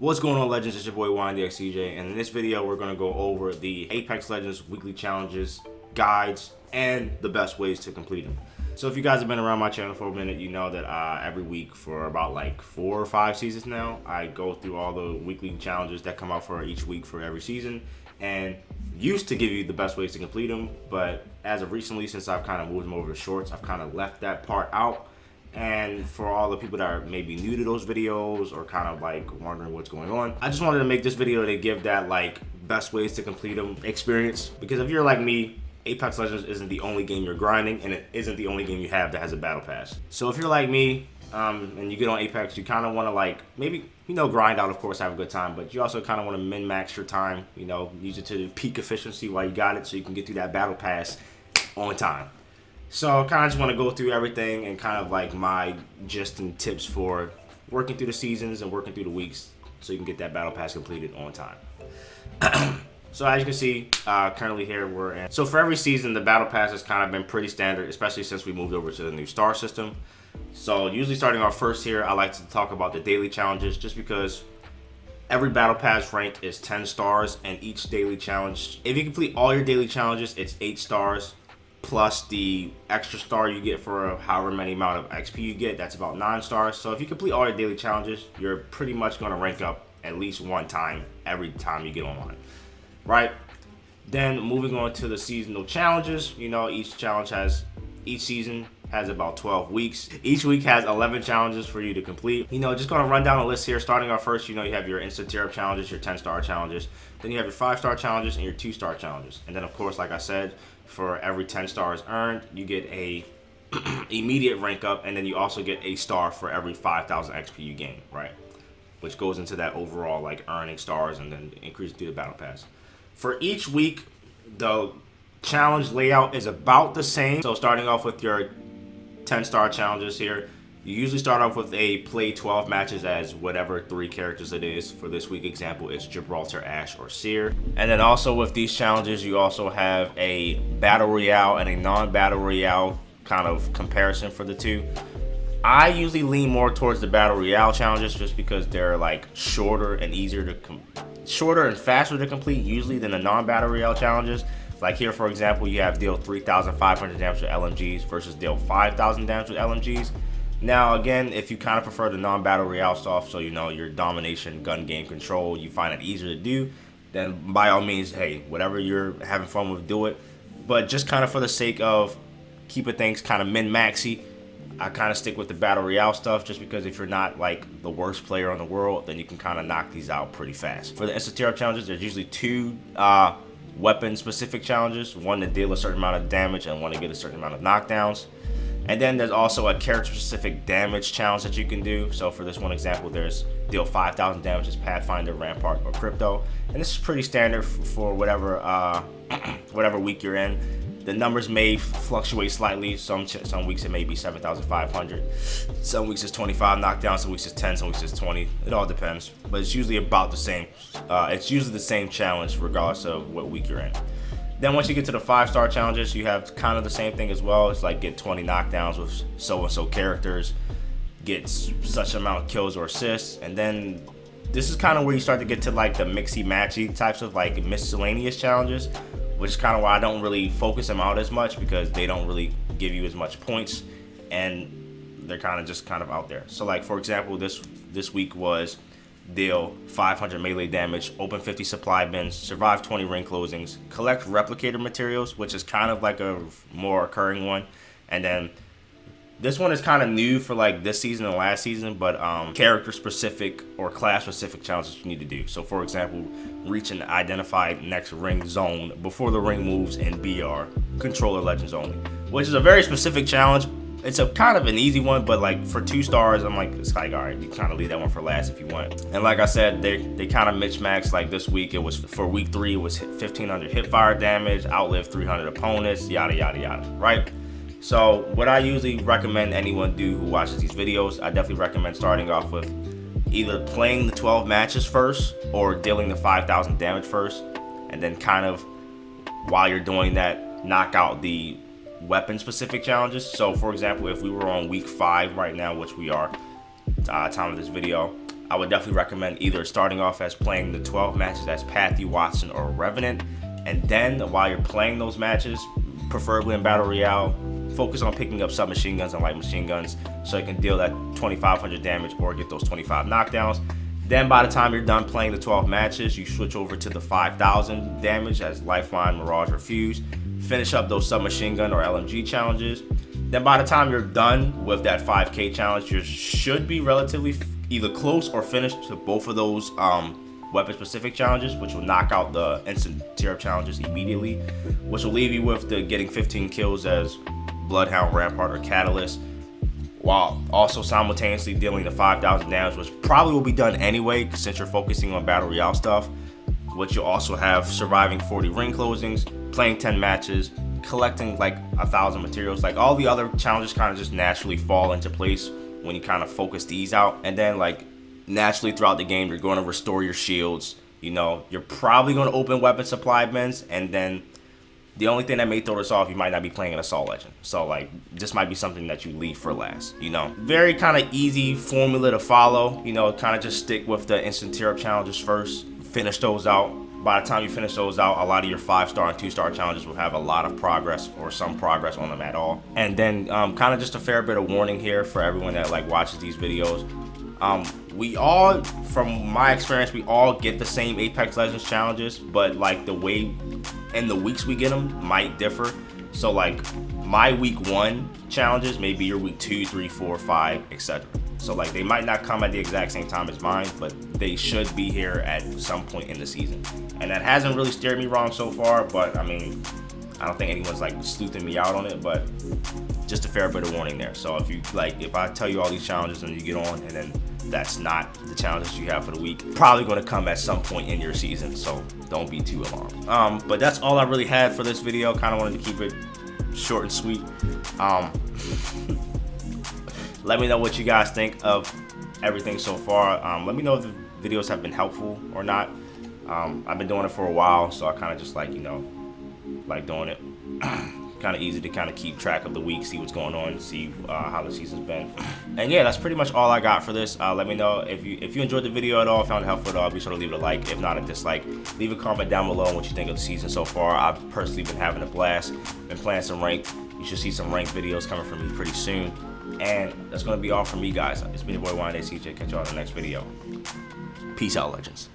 What's going on, Legends? It's your boy YNDXCJ, and in this video we're going to go over the Apex Legends weekly challenges, guides, and the best ways to complete them. So if you guys have been around my channel for a minute, you know that every week for about like 4 or 5 seasons now, I go through all the weekly challenges that come out for each week for every season, and used to give you the best ways to complete them, but as of recently, since I've kind of moved them over to shorts, I've kind of left that part out. And for all the people that are maybe new to those videos or kind of like wondering what's going on, I just wanted to make this video to give that like best ways to complete them experience. Because if you're like me, Apex Legends isn't the only game you're grinding, and it isn't the only game you have that has a battle pass. So if you're like me, and you get on Apex, you kind of want to like maybe, grind out, of course, have a good time, but you also kind of want to min-max your time, use it to peak efficiency while you got it so you can get through that battle pass on time. So I kind of just want to go through everything and kind of like my gist and tips for working through the seasons and working through the weeks so you can get that battle pass completed on time. So as you can see, currently here we're in. So for every season, the battle pass has kind of been pretty standard, especially since we moved over to the new star system. So usually starting off first here, I like to talk about the daily challenges just because every battle pass rank is 10 stars and each daily challenge, if you complete all your daily challenges, it's 8 stars. Plus the extra star you get for however many amount of XP you get, that's about 9 stars. So if you complete all your daily challenges, you're pretty much going to rank up at least one time every time you get online, right? Then moving on to the seasonal challenges, each season has about 12 weeks. Each week has 11 challenges for you to complete. Just going to run down a list here. Starting off first, you have your instant tier up challenges, your 10-star challenges. Then you have your 5-star challenges and your 2-star challenges. And then of course, like I said, for every 10 stars earned, you get a immediate rank up, and then you also get a star for every 5,000 XP you gain, right? Which goes into that overall like earning stars and then increase through the battle pass. For each week, the challenge layout is about the same. So starting off with your 10-star challenges here, you usually start off with a play 12 matches as whatever 3 characters it is. For this week example, it's Gibraltar, Ash, or Seer. And then also with these challenges, you also have a battle royale and a non-battle royale kind of comparison for the two. I usually lean more towards the battle royale challenges just because they're like shorter and faster to complete usually than the non-battle royale challenges. Like here, for example, you have deal 3,500 damage with LMGs versus deal 5,000 damage with LMGs. Now, again, if you kind of prefer the non-battle royale stuff, so your domination, gun game control, you find it easier to do, then by all means, hey, whatever you're having fun with, do it. But just kind of for the sake of keeping things kind of min-maxy, I kind of stick with the battle royale stuff just because if you're not like the worst player in the world, then you can kind of knock these out pretty fast. For the instant tier up challenges, there's usually 2 weapon-specific challenges, one to deal a certain amount of damage and one to get a certain amount of knockdowns. And then there's also a character-specific damage challenge that you can do. So for this one example, there's deal 5,000 damage as Pathfinder, Rampart, or Crypto. And this is pretty standard for whatever whatever week you're in. The numbers may fluctuate slightly. Some weeks it may be 7,500. Some weeks it's 25 knockdowns. Some weeks it's 10. Some weeks it's 20. It all depends. But it's usually about the same. It's usually the same challenge regardless of what week you're in. Then once you get to the 5-star challenges, you have kind of the same thing as well. It's like get 20 knockdowns with so-and-so characters, get such amount of kills or assists, and then this is kind of where you start to get to like the mixy-matchy types of like miscellaneous challenges, which is kind of why I don't really focus them out as much because they don't really give you as much points, and they're kind of out there. So like for example, this week was deal 500 melee damage, open 50 supply bins, survive 20 ring closings, collect replicator materials, which is kind of like a more occurring one. And then this one is kind of new for like this season and last season, but character specific or class specific challenges you need to do. So for example, reach an identified next ring zone before the ring moves in BR, controller legends only, which is a very specific challenge. It's a kind of an easy one, but like for 2 stars, I'm like, it's like, all right, you kind of leave that one for last if you want. And like I said, they kind of mismatched. Like this week, it was for week 3, it was 1,500 hit fire damage, outlive 300 opponents, yada, yada, yada, right? So what I usually recommend anyone do who watches these videos, I definitely recommend starting off with either playing the 12 matches first or dealing the 5,000 damage first. And then kind of while you're doing that, knock out the weapon specific challenges. So for example, if we were on week 5 right now, which we are time of this video, I would definitely recommend either starting off as playing the 12 matches as Pathy, Watson, or Revenant, and then while you're playing those matches, preferably in Battle Royale, focus on picking up submachine guns and light machine guns so you can deal that 2,500 damage or get those 25 knockdowns. Then by the time you're done playing the 12 matches, you switch over to the 5,000 damage as Lifeline, Mirage, or Fuse. Finish up those submachine gun or LMG challenges. Then by the time you're done with that 5K challenge, you should be relatively either close or finished to both of those weapon-specific challenges, which will knock out the instant tier-up challenges immediately, which will leave you with the getting 15 kills as Bloodhound, Rampart, or Catalyst, while also simultaneously dealing the 5,000 damage, which probably will be done anyway since you're focusing on Battle Royale stuff, which you'll also have surviving 40 ring closings, playing 10 matches, collecting like 1,000 materials. Like all the other challenges kind of just naturally fall into place when you kind of focus these out. And then like naturally throughout the game, you're going to restore your shields. You know, you're probably going to open weapon supply bins, and then the only thing that may throw this off, you might not be playing an Assault Legend. So like, this might be something that you leave for last, you know. Very kind of easy formula to follow, you know, kind of just stick with the instant tier up challenges first, finish those out. By the time you finish those out, a lot of your 5-star and 2-star challenges will have a lot of progress or some progress on them at all. And then kind of just a fair bit of warning here for everyone that like watches these videos. We all, from my experience, we all get the same Apex Legends challenges, but like the way and the weeks we get them might differ. So like my week 1 challenges may be your week 2, 3, 4, 5, etc. So like they might not come at the exact same time as mine, but they should be here at some point in the season. And that hasn't really steered me wrong so far, but I mean, I don't think anyone's like sleuthing me out on it, but just a fair bit of warning there. So if you like, if I tell you all these challenges and you get on and then that's not the challenges you have for the week, probably going to come at some point in your season, so don't be too alarmed. But that's all I really had for this video. Kind of wanted to keep it short and sweet. Let me know what you guys think of everything so far. Let me know if the videos have been helpful or not. I've been doing it for a while, so I kind of just like, you know, like doing it. Kind of easy to kind of keep track of the week, see what's going on, see how the season's been. And yeah, that's pretty much all I got for this. Let me know if you enjoyed the video at all, found it helpful at all. Be sure to leave it a like. If not, a dislike. Leave a comment down below on what you think of the season so far. I've personally been having a blast. Been playing some ranked. You should see some ranked videos coming from me pretty soon. And that's gonna be all from me, guys. It's been your boy CJ. Catch y'all in the next video. Peace out, legends.